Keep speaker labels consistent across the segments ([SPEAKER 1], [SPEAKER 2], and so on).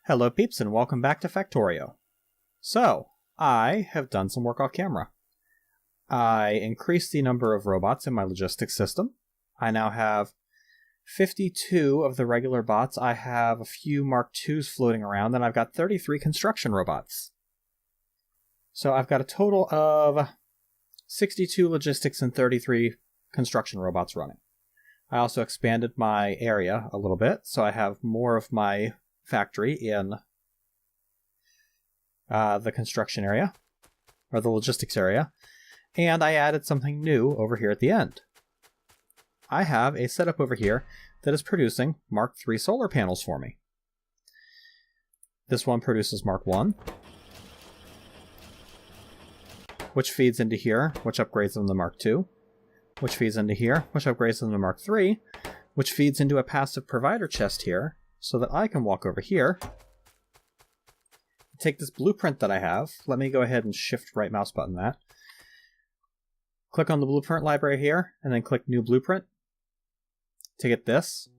[SPEAKER 1] Hello peeps and welcome back to Factorio. So, I have done some work off camera. I increased the number of robots in my logistics system. I now have 52 of the regular bots. I have a few Mark IIs floating around, and I've got 33 construction robots. So I've got a total of 62 logistics and 33 construction robots running. I also expanded my area a little bit, so I have more of my factory in the construction area, or the logistics area, and I added something new over here at the end. I have a setup over here that is producing Mark III solar panels for me. This one produces Mark I, which feeds into here, which upgrades them to Mark II, which feeds into here, which upgrades them to Mark III, which feeds into a passive provider chest here, so that I can walk over here, take this blueprint that I have. Let me go ahead and shift right mouse button that. Click on the blueprint library here, and then click New Blueprint to get this.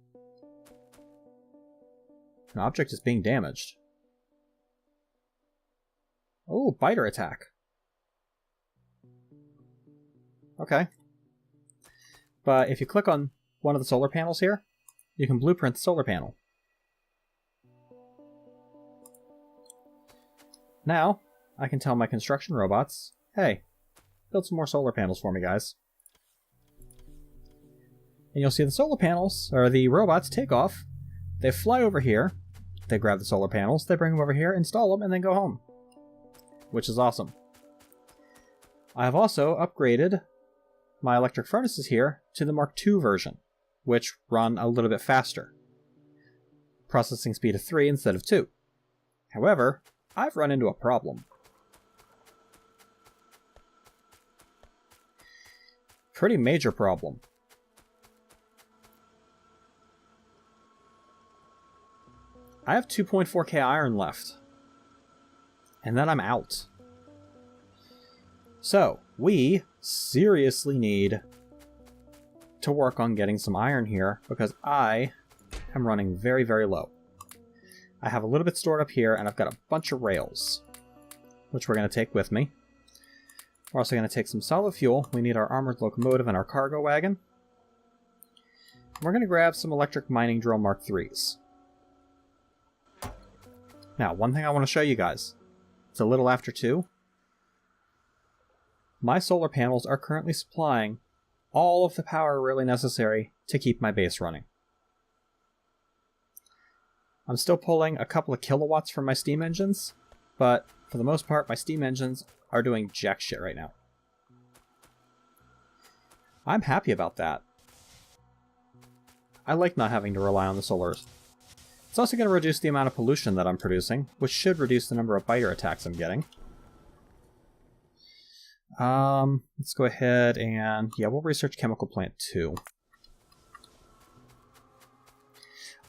[SPEAKER 1] An object is being damaged. Oh, biter attack. Okay. But if you click on one of the solar panels here, you can blueprint the solar panel. Now, I can tell my construction robots, hey, build some more solar panels for me, guys. And you'll see the solar panels, or the robots, take off. They fly over here, they grab the solar panels, they bring them over here, install them, and then go home. Which is awesome. I have also upgraded my electric furnaces here to the Mark II version, which run a little bit faster. Processing speed of 3 instead of 2. However, I've run into a problem. Pretty major problem. I have 2.4k iron left. And then I'm out. So, we seriously need to work on getting some iron here, because I am running very, very low. I have a little bit stored up here, and I've got a bunch of rails, which we're going to take with me. We're also going to take some solid fuel. We need our armored locomotive and our cargo wagon. We're going to grab some electric mining drill Mark IIIs. Now, one thing I want to show you guys. It's a little after 2. My solar panels are currently supplying all of the power really necessary to keep my base running. I'm still pulling a couple of kilowatts from my steam engines, but for the most part, my steam engines are doing jack shit right now. I'm happy about that. I like not having to rely on the solars. It's also going to reduce the amount of pollution that I'm producing, which should reduce the number of biter attacks I'm getting. Let's go ahead and, yeah, we'll research chemical plant 2.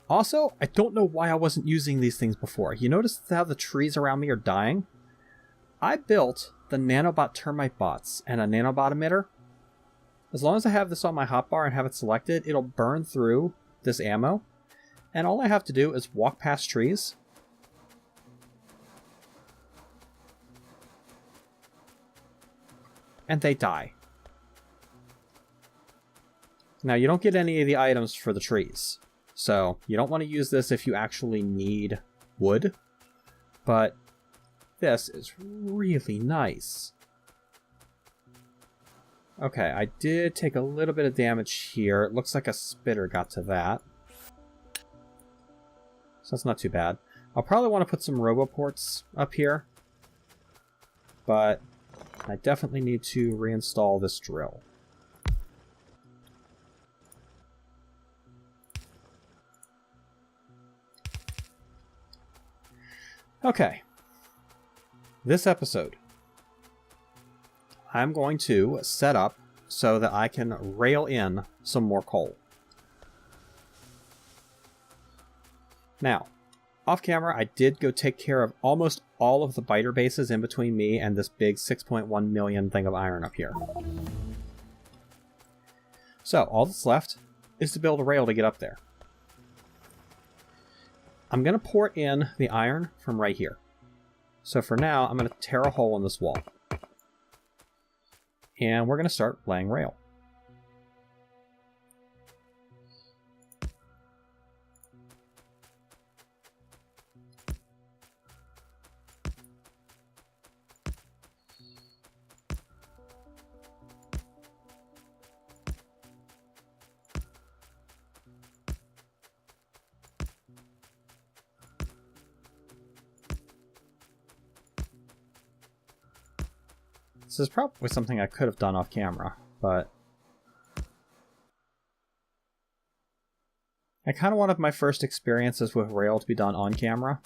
[SPEAKER 1] Also, I don't know why I wasn't using these things before. You notice how the trees around me are dying? I built the nanobot termite bots and a nanobot emitter. As long as I have this on my hotbar and have it selected, it'll burn through this ammo. And all I have to do is walk past trees. And they die. Now, you don't get any of the items for the trees. So, you don't want to use this if you actually need wood, but this is really nice. Okay, I did take a little bit of damage here. It looks like a spitter got to that. So that's not too bad. I'll probably want to put some roboports up here, but I definitely need to reinstall this drill. Okay, this episode, I'm going to set up so that I can rail in some more coal. Now, off camera, I did go take care of almost all of the biter bases in between me and this big 6.1 million thing of iron up here. So, all that's left is to build a rail to get up there. I'm going to port in the iron from right here. So for now, I'm going to tear a hole in this wall. And we're going to start laying rail. This is probably something I could have done off camera, but I kind of wanted my first experiences with rail to be done on camera.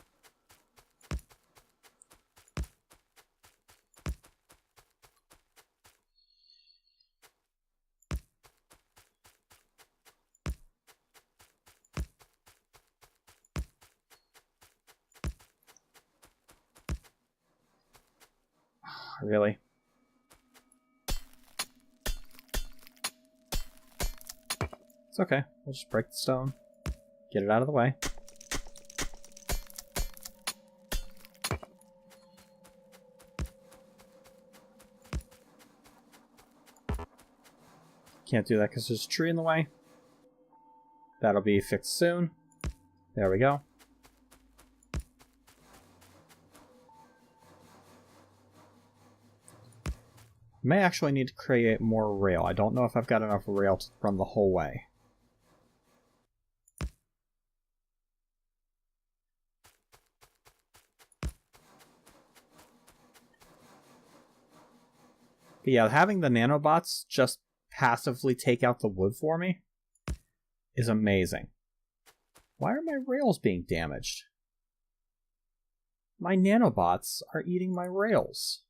[SPEAKER 1] Really? It's okay. We'll just break the stone. Get it out of the way. Can't do that because there's a tree in the way. That'll be fixed soon. There we go. May actually need to create more rail. I don't know if I've got enough rail to run the whole way. But yeah, having the nanobots just passively take out the wood for me is amazing. Why are my rails being damaged? My nanobots are eating my rails.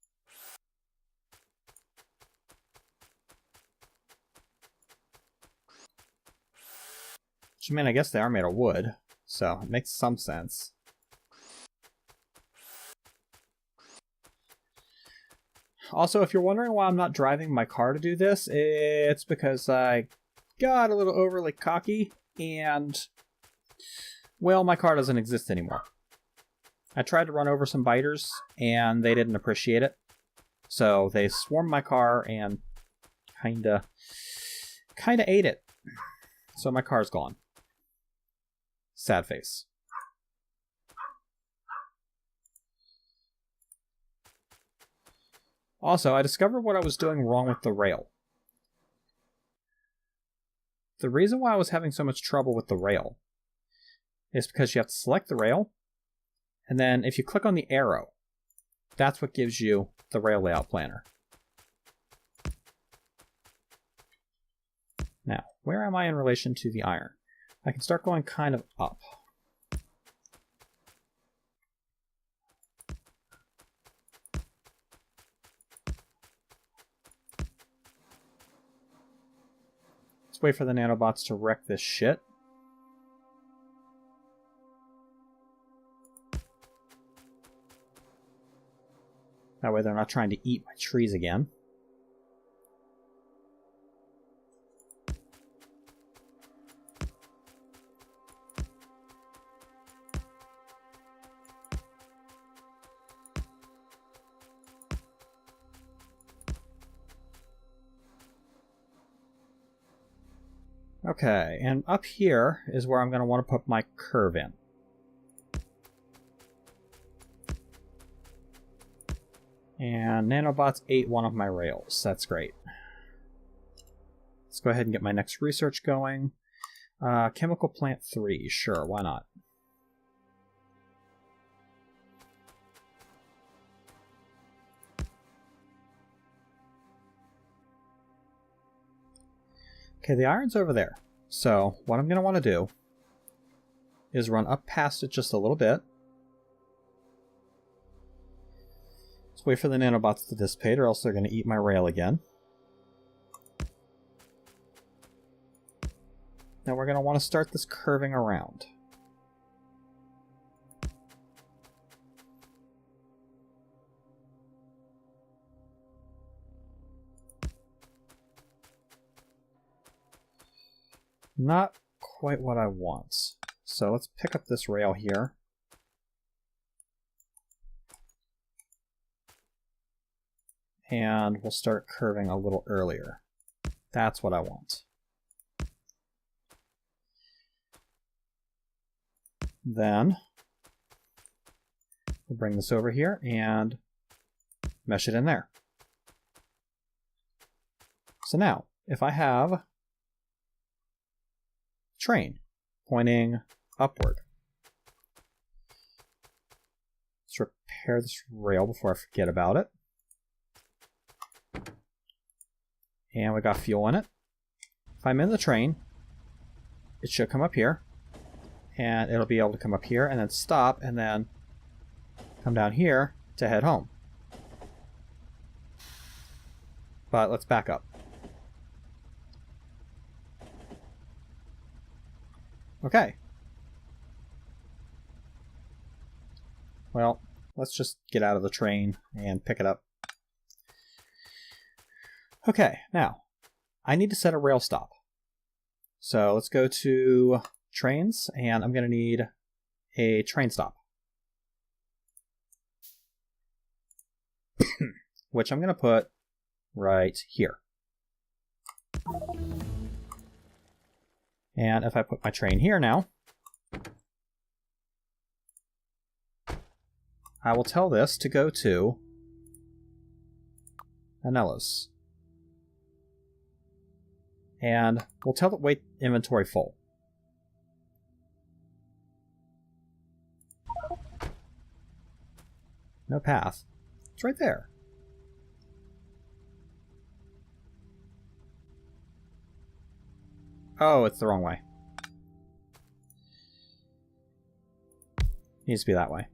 [SPEAKER 1] Which, I mean, I guess they are made of wood, so it makes some sense. Also, if you're wondering why I'm not driving my car to do this, it's because I got a little overly cocky and, well, my car doesn't exist anymore. I tried to run over some biters and they didn't appreciate it. So they swarmed my car and kinda ate it. So my car's gone. Sad face. Also, I discovered what I was doing wrong with the rail. The reason why I was having so much trouble with the rail is because you have to select the rail, and then if you click on the arrow, that's what gives you the rail layout planner. Now, where am I in relation to the iron? I can start going kind of up. Let's wait for the nanobots to wreck this shit. That way they're not trying to eat my trees again. Okay, and up here is where I'm going to want to put my curve in. And nanobots ate one of my rails. That's great. Let's go ahead and get my next research going. Chemical plant 3, sure, why not? Okay, the iron's over there. So what I'm going to want to do is run up past it just a little bit. Let's wait for the nanobots to dissipate or else they're going to eat my rail again. Now we're going to want to start this curving around. Not quite what I want. So let's pick up this rail here. And we'll start curving a little earlier. That's what I want. Then we'll bring this over here and mesh it in there. So now, if I have a train pointing upward, let's repair this rail before I forget about it. And we got fuel in it. If I'm in the train, it should come up here. And it'll be able to come up here and then stop and then come down here to head home. But let's back up. Okay. Well, let's just get out of the train and pick it up. Okay, now, I need to set a rail stop. So let's go to trains, and I'm going to need a train stop. Which I'm going to put right here. And if I put my train here now, I will tell this to go to Anellos. And we'll tell it wait inventory full. No path. It's right there. Oh, it's the wrong way. Needs to be that way.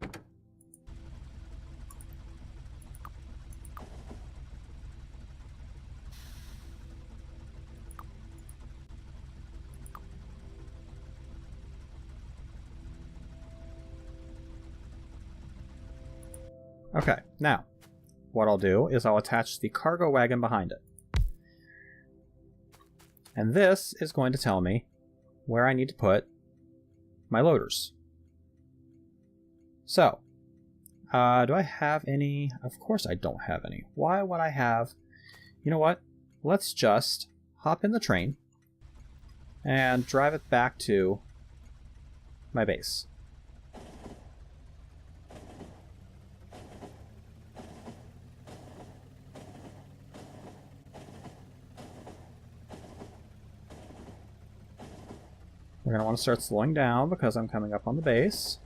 [SPEAKER 1] Okay, now, what I'll do is I'll attach the cargo wagon behind it. And this is going to tell me where I need to put my loaders. So, do I have any? Of course I don't have any. Why would I have? You know what? Let's just hop in the train and drive it back to my base. We're going to want to start slowing down because I'm coming up on the base.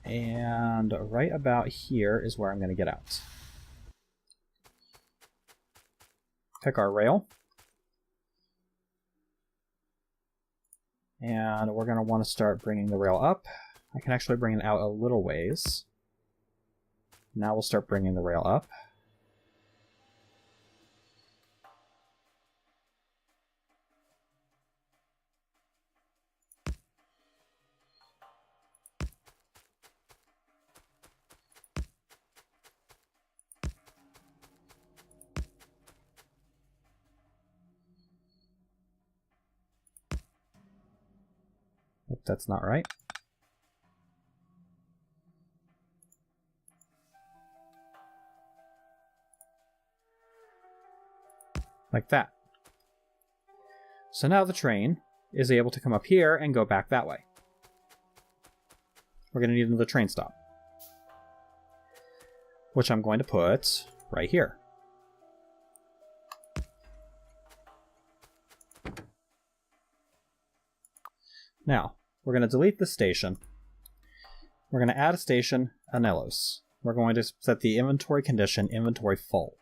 [SPEAKER 1] And right about here is where I'm going to get out. Pick our rail. And we're going to want to start bringing the rail up. I can actually bring it out a little ways. Now we'll start bringing the rail up. That's not right. Like that. So now the train is able to come up here and go back that way. We're going to need another train stop, which I'm going to put right here. Now, we're going to delete this station. We're going to add a station, Anellos. We're going to set the inventory condition inventory full.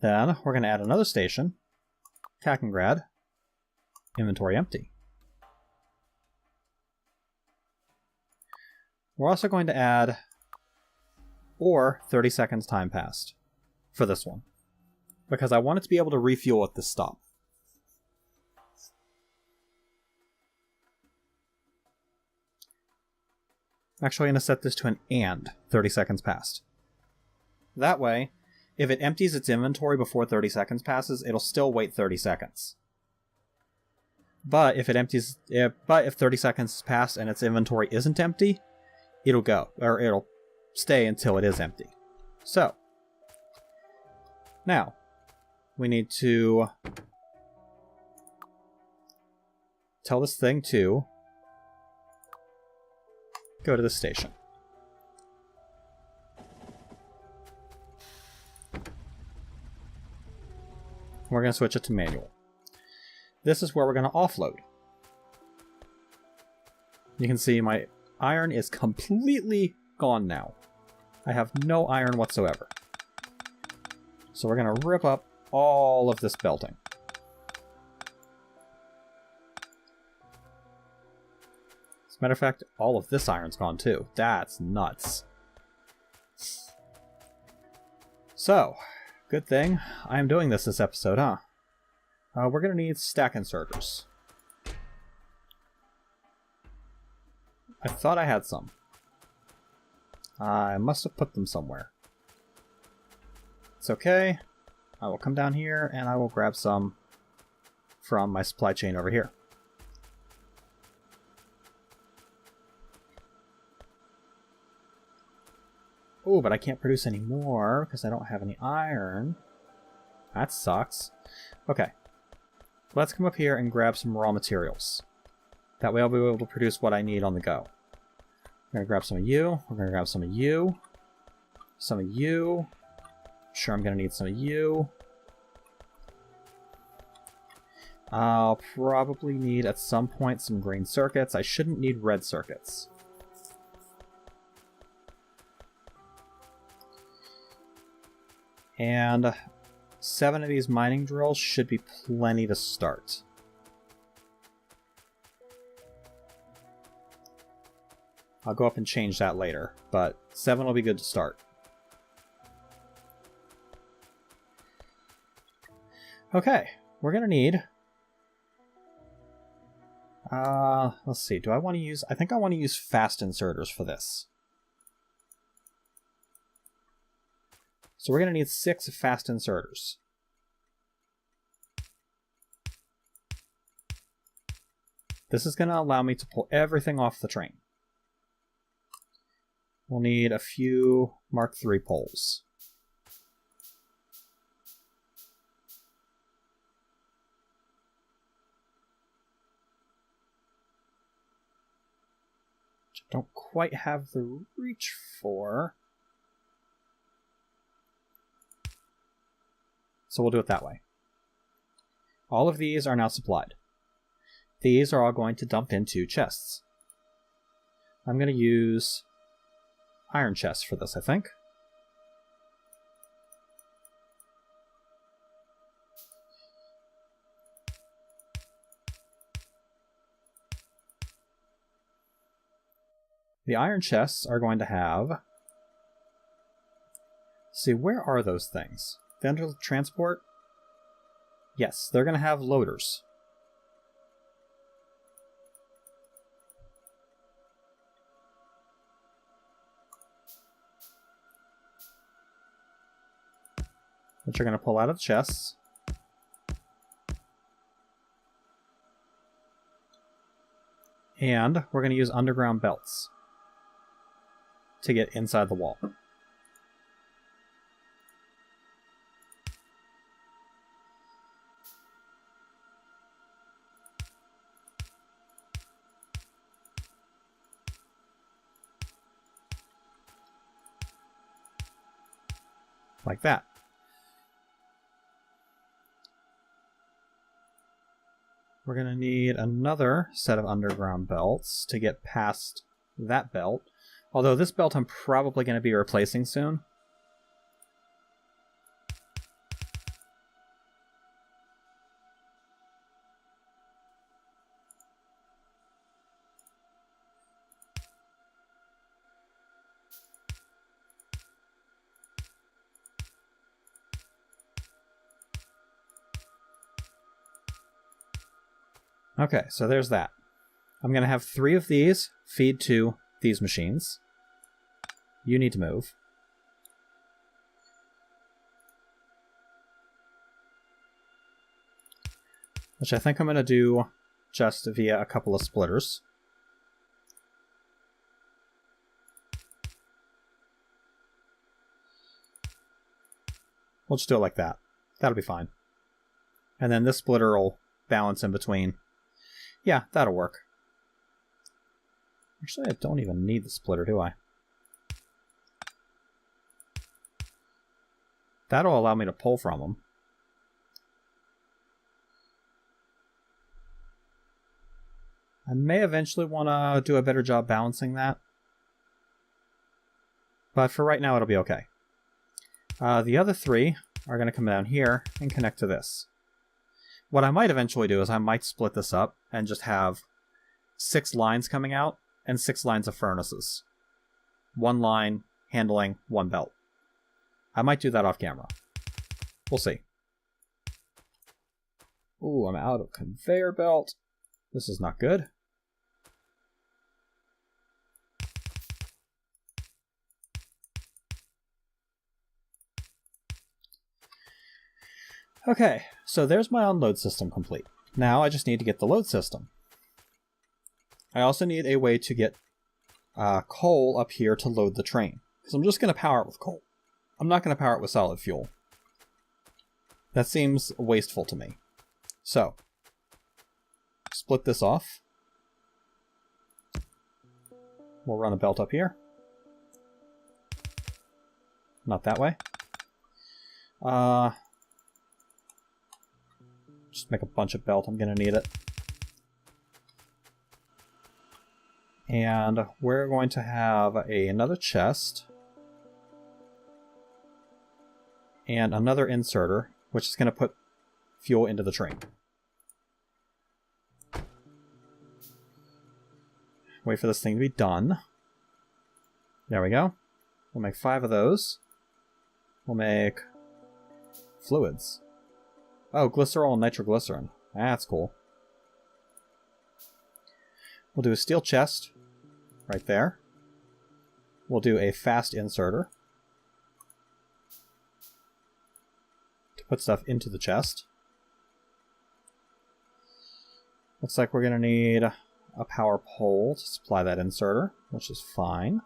[SPEAKER 1] Then we're going to add another station, Kakengrad, inventory empty. We're also going to add or 30 seconds time passed for this one, because I want it to be able to refuel at this stop. I'm actually going to set this to an and 30 seconds passed. That way, if it empties its inventory before 30 seconds passes, it'll still wait 30 seconds. But if 30 seconds has passed and its inventory isn't empty, it'll go, or it'll stay until it is empty. So, now, we need to tell this thing to go to the station. We're going to switch it to manual. This is where we're going to offload. You can see my iron is completely gone now. I have no iron whatsoever. So we're going to rip up all of this belting. As a matter of fact, all of this iron's gone too. That's nuts. So, good thing I am doing this episode, huh? We're going to need stack inserters. I thought I had some. I must have put them somewhere. It's okay. I will come down here and I will grab some from my supply chain over here. Oh, but I can't produce any more because I don't have any iron. That sucks. Okay. Let's come up here and grab some raw materials. That way I'll be able to produce what I need on the go. We're going to grab some of you. We're going to grab some of you. Some of you. Sure, I'm going to need some of you. I'll probably need at some point some green circuits. I shouldn't need red circuits. And 7 of these mining drills should be plenty to start. I'll go up and change that later, but 7 will be good to start. Okay, we're gonna need... let's see, do I want to use... I think I want to use fast inserters for this. So we're going to need 6 fast inserters. This is going to allow me to pull everything off the train. We'll need a few Mark III poles. Which I don't quite have the reach for. So we'll do it that way. All of these are now supplied. These are all going to dump into chests. I'm going to use iron chests for this, I think. The iron chests are going to have... Let's see, where are those things? Vendor transport? Yes, they're going to have loaders. Which are going to pull out of the chests. And we're going to use underground belts to get inside the wall. Like that. We're going to need another set of underground belts to get past that belt. Although this belt I'm probably going to be replacing soon. Okay, so there's that. I'm going to have 3 of these feed to these machines. You need to move. which I think I'm going to do just via a couple of splitters. We'll just do it like that. That'll be fine. And then this splitter will balance in between. Yeah, that'll work. Actually, I don't even need the splitter, do I? That'll allow me to pull from them. I may eventually want to do a better job balancing that. But for right now, it'll be okay. The other three are going to come down here and connect to this. What I might eventually do is I might split this up and just have 6 lines coming out and 6 lines of furnaces. 1 line handling 1 belt. I might do that off camera. We'll see. Ooh, I'm out of conveyor belt. This is not good. Okay, so there's my unload system complete. Now I just need to get the load system. I also need a way to get coal up here to load the train. Because I'm just going to power it with coal. I'm not going to power it with solid fuel. That seems wasteful to me. So, split this off. We'll run a belt up here. Not that way. Just make a bunch of belt. I'm going to need it. And we're going to have another chest. And another inserter, which is going to put fuel into the train. Wait for this thing to be done. There we go. We'll make 5 of those. We'll make fluids. Oh, glycerol and nitroglycerin. That's cool. We'll do a steel chest right there. We'll do a fast inserter to put stuff into the chest. Looks like we're going to need a power pole to supply that inserter, which is fine.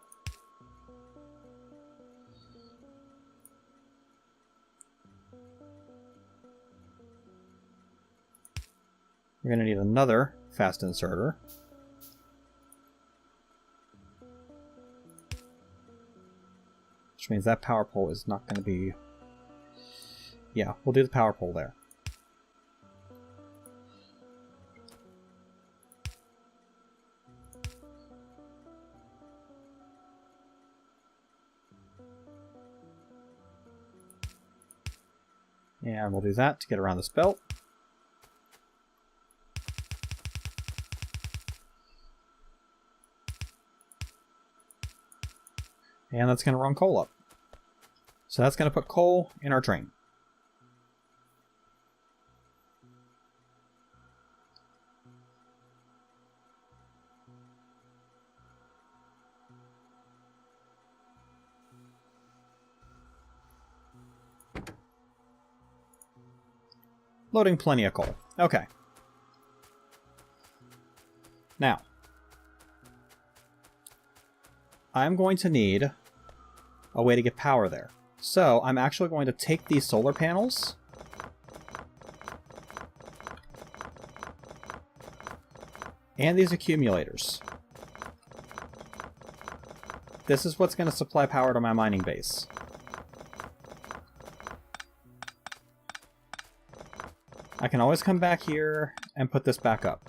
[SPEAKER 1] We're going to need another fast inserter. Which means that power pole is not going to be... Yeah, we'll do the power pole there. And we'll do that to get around this belt. And that's going to run coal up. So that's going to put coal in our train. Loading plenty of coal. Okay. Now, I'm going to need a way to get power there. So I'm actually going to take these solar panels and these accumulators. This is what's going to supply power to my mining base. I can always come back here and put this back up.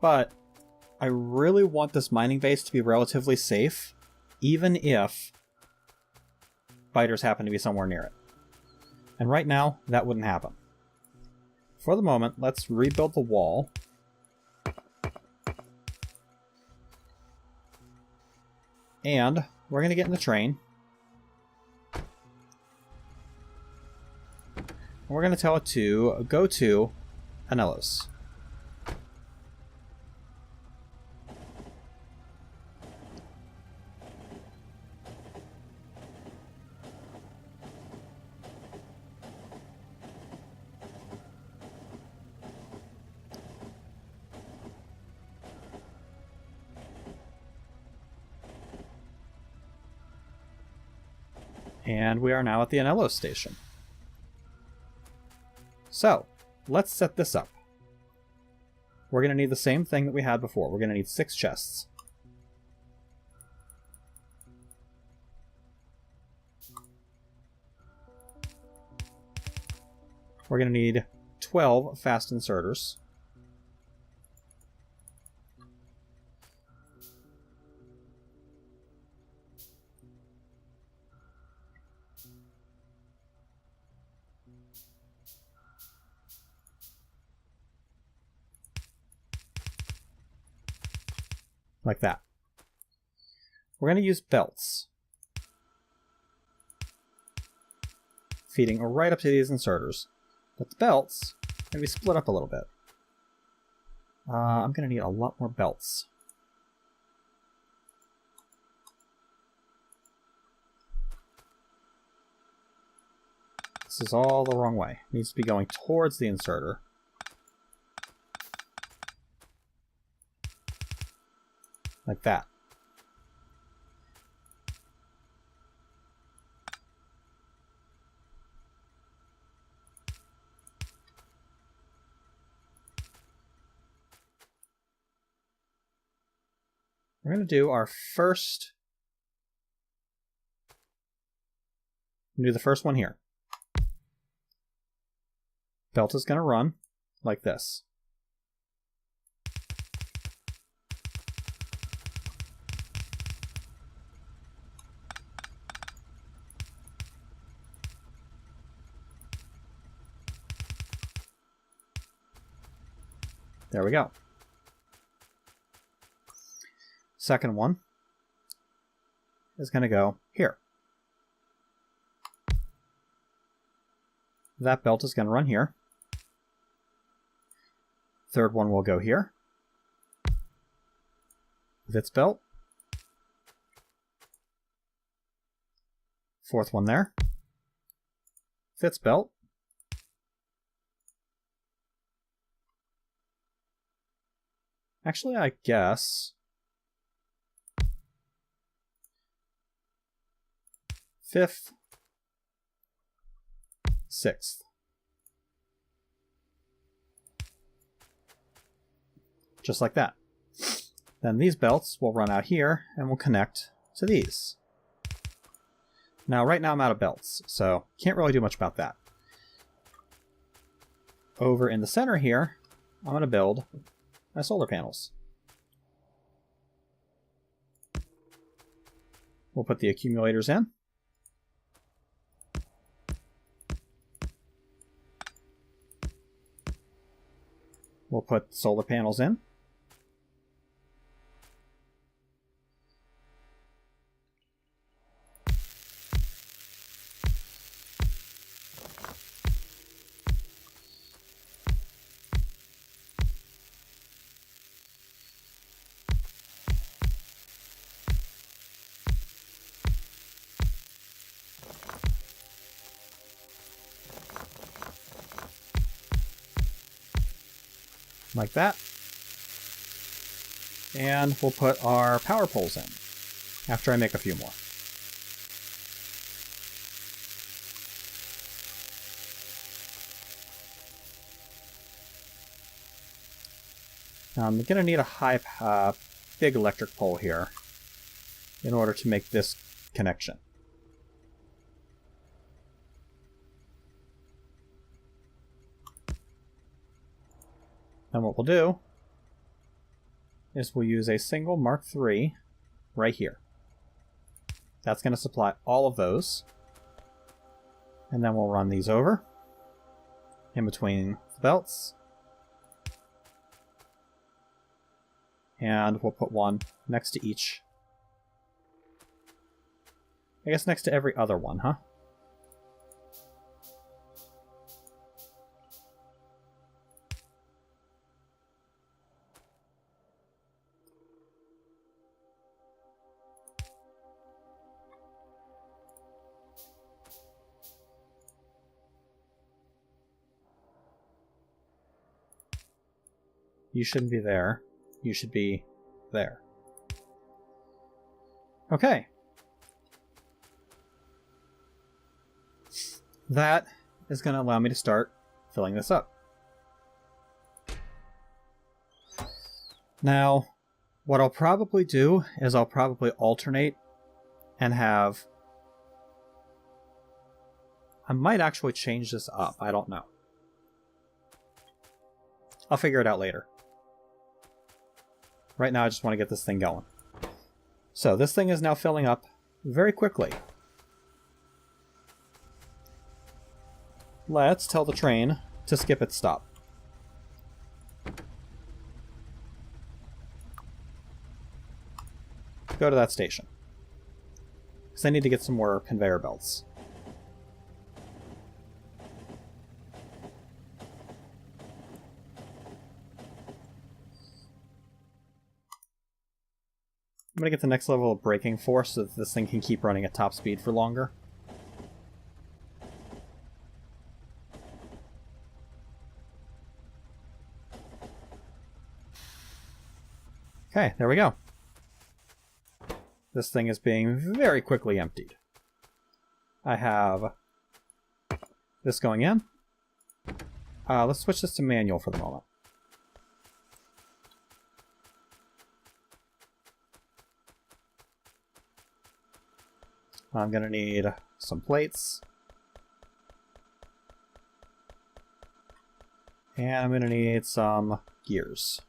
[SPEAKER 1] But I really want this mining base to be relatively safe, even if biters happen to be somewhere near it. And right now, that wouldn't happen. For the moment, let's rebuild the wall. And we're going to get in the train. And we're going to tell it to go to Anellos. And we are now at the Anello station. So, let's set this up. We're going to need the same thing that we had before. We're going to need 6 chests. We're going to need 12 fast inserters. Like that. We're going to use belts, feeding right up to these inserters. But the belts can be split up a little bit. I'm going to need a lot more belts. This is all the wrong way. It needs to be going towards the inserter. Like that. We're going to do our first... do the first one here. Belt is going to run like this. There we go. Second one is going to go here. That belt is going to run here. Third one will go here with its belt. Fourth one there. Fifth belt. Actually, I guess... fifth, sixth. Just like that. Then these belts will run out here and will connect to these. Now, right now I'm out of belts, so can't really do much about that. Over in the center here, I'm going to build my solar panels. We'll put the accumulators in. We'll put solar panels in. Like that. And we'll put our power poles in after I make a few more. Now I'm going to need a big electric pole here in order to make this connection. And what we'll do is we'll use a single Mark III right here. That's going to supply all of those. And then we'll run these over in between the belts. And we'll put one next to each. I guess next to every other one, huh? You shouldn't be there. You should be there. Okay. that is going to allow me to start filling this up. Now, what I'll probably do is I'll probably alternate and have... I might actually change this up. I don't know. I'll figure it out later. Right now, I just want to get this thing going. So this thing is now filling up very quickly. Let's tell the train to skip its stop. Go to that station. Because I need to get some more conveyor belts. I'm going to get the next level of braking force so that this thing can keep running at top speed for longer. Okay, there we go. This thing is being very quickly emptied. I have this going in. Let's switch this to manual for the moment. I'm going to need some plates. And I'm going to need some gears.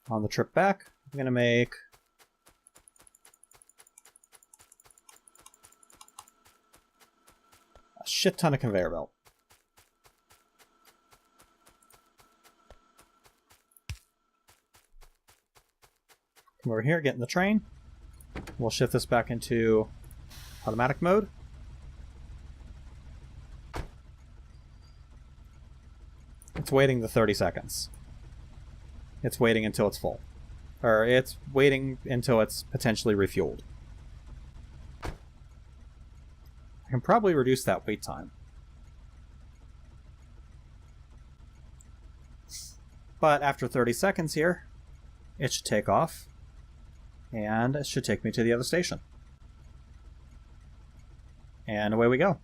[SPEAKER 1] On the trip back, I'm going to make a shit ton of conveyor belt. Come over here, get in the train. We'll shift this back into automatic mode. It's waiting the 30 seconds. It's waiting until it's full. Or it's waiting until it's potentially refueled. I can probably reduce that wait time. But after 30 seconds here, it should take off. And it should take me to the other station. And away we go.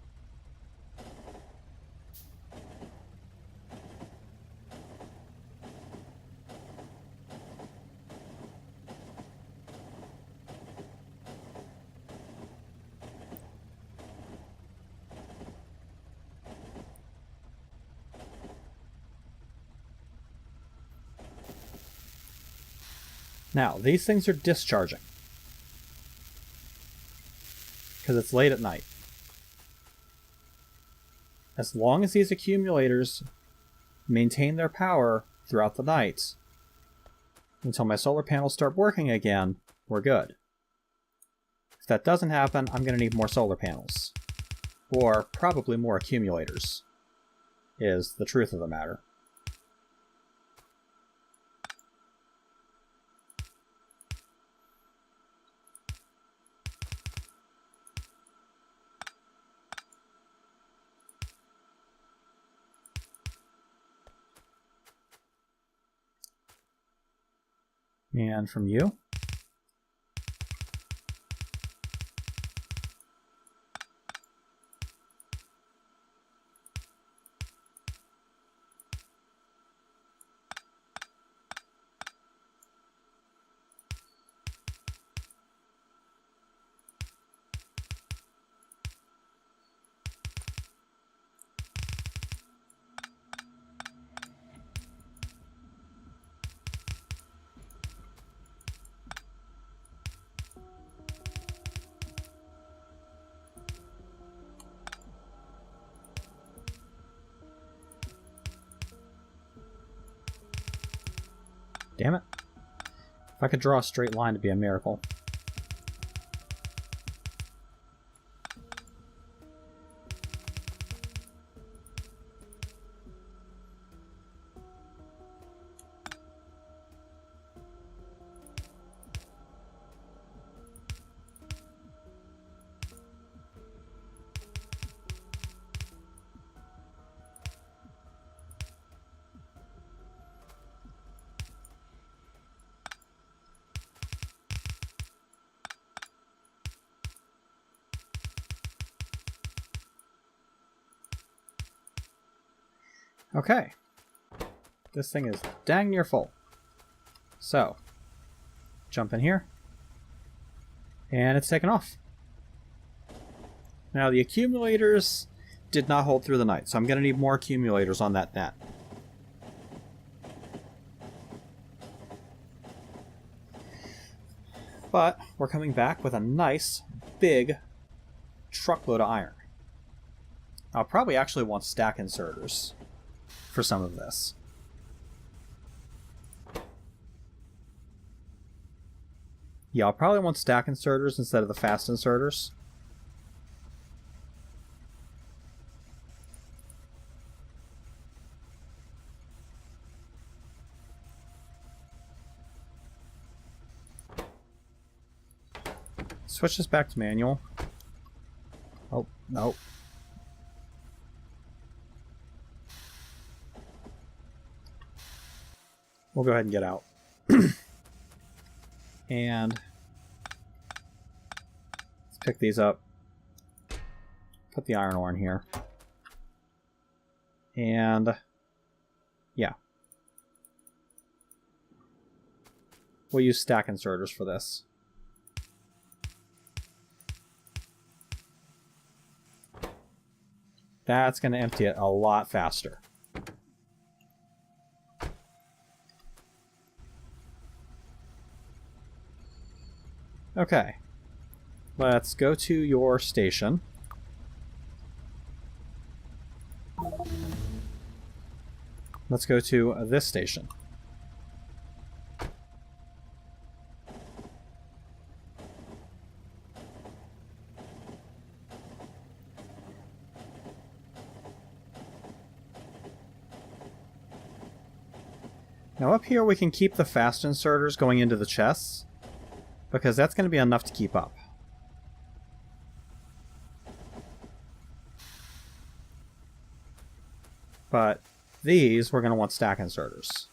[SPEAKER 1] Now, these things are discharging. Because it's late at night. As long as these accumulators maintain their power throughout the night, until my solar panels start working again, we're good. If that doesn't happen, I'm going to need more solar panels. Or probably more accumulators, is the truth of the matter. And from you. Damn it. If I could draw a straight line, it'd be a miracle. Okay. This thing is dang near full. So, jump in here. And it's taken off. Now the accumulators did not hold through the night, so I'm going to need more accumulators on that net. But we're coming back with a nice, big truckload of iron. I'll probably actually want stack inserters for some of this. Yeah, I'll probably want stack inserters instead of the fast inserters. Switch this back to manual. Oh, no. We'll go ahead and get out. And let's pick these up. Put the iron ore in here. And yeah. We'll use stack inserters for this. That's going to empty it a lot faster. Okay. Let's go to your station. Let's go to this station. Now up here we can keep the fast inserters going into the chests, because that's going to be enough to keep up. But these we're going to want stack inserters.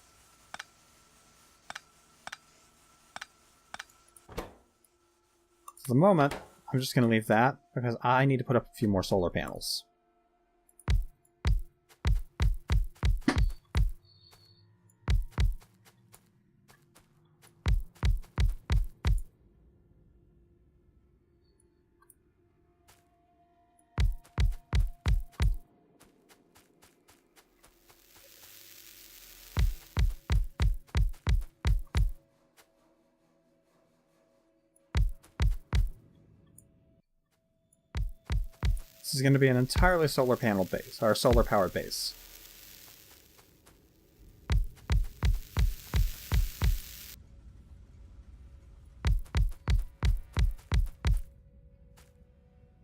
[SPEAKER 1] For the moment, I'm just going to leave that because I need to put up a few more solar panels. This is going to be an entirely solar panel base, or solar powered base.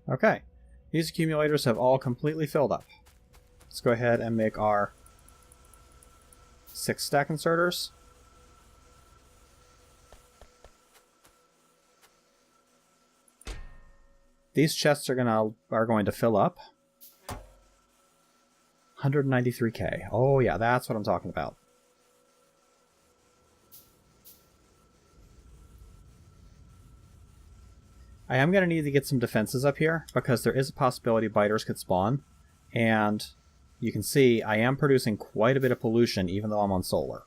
[SPEAKER 1] Okay, these accumulators have all completely filled up. Let's go ahead and make our 6 stack inserters. These chests are going to fill up. 193k. Oh yeah, that's what I'm talking about. I am going to need to get some defenses up here, because there is a possibility biters could spawn. And you can see I am producing quite a bit of pollution even though I'm on solar.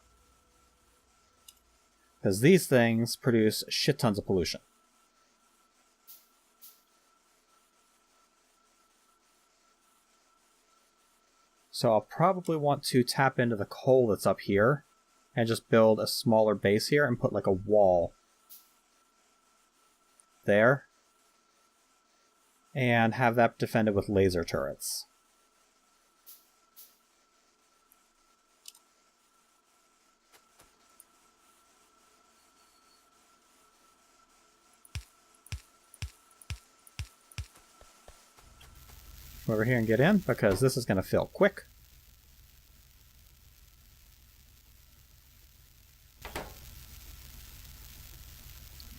[SPEAKER 1] Because these things produce shit tons of pollution. So I'll probably want to tap into the coal that's up here and just build a smaller base here and put like a wall there. And have that defended with laser turrets. Go over here and get in, because this is going to fill quick.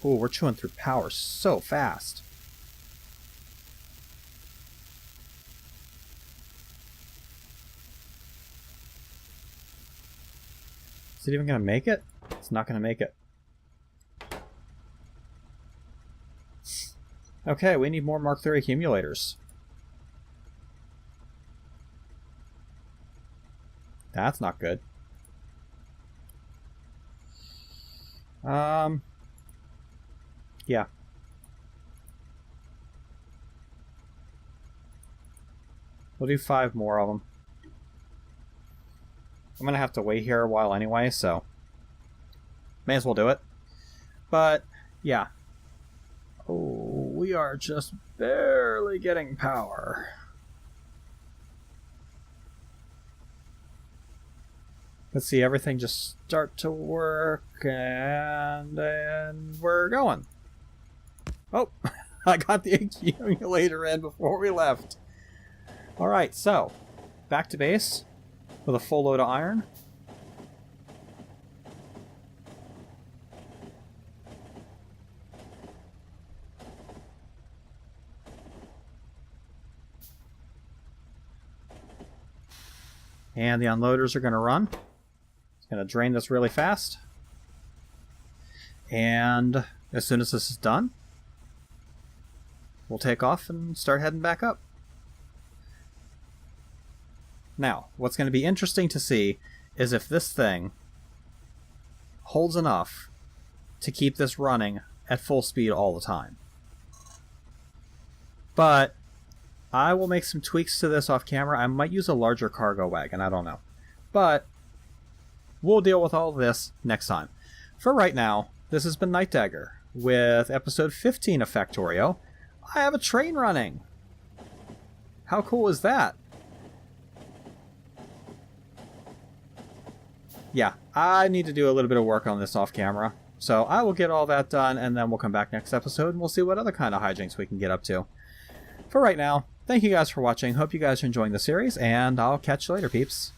[SPEAKER 1] Ooh, we're chewing through power so fast. Is it even going to make it? It's not going to make it. Okay, we need more Mark III accumulators. That's not good. Yeah. We'll do 5 more of them. I'm gonna have to wait here a while anyway, so may as well do it. But yeah. Oh, we are just barely getting power. Let's see, everything just start to work, and we're going. Oh, I got the accumulator in before we left. Alright, so, back to base with a full load of iron. And the unloaders are going to run. It's going to drain this really fast. And as soon as this is done, we'll take off and start heading back up. Now, what's going to be interesting to see is if this thing holds enough to keep this running at full speed all the time. But I will make some tweaks to this off camera. I might use a larger cargo wagon, I don't know. But we'll deal with all of this next time. For right now, this has been Night Dagger with episode 15 of Factorio. I have a train running! How cool is that? Yeah, I need to do a little bit of work on this off camera. So I will get all that done, and then we'll come back next episode, and we'll see what other kind of hijinks we can get up to. For right now, thank you guys for watching. Hope you guys are enjoying the series, and I'll catch you later, peeps.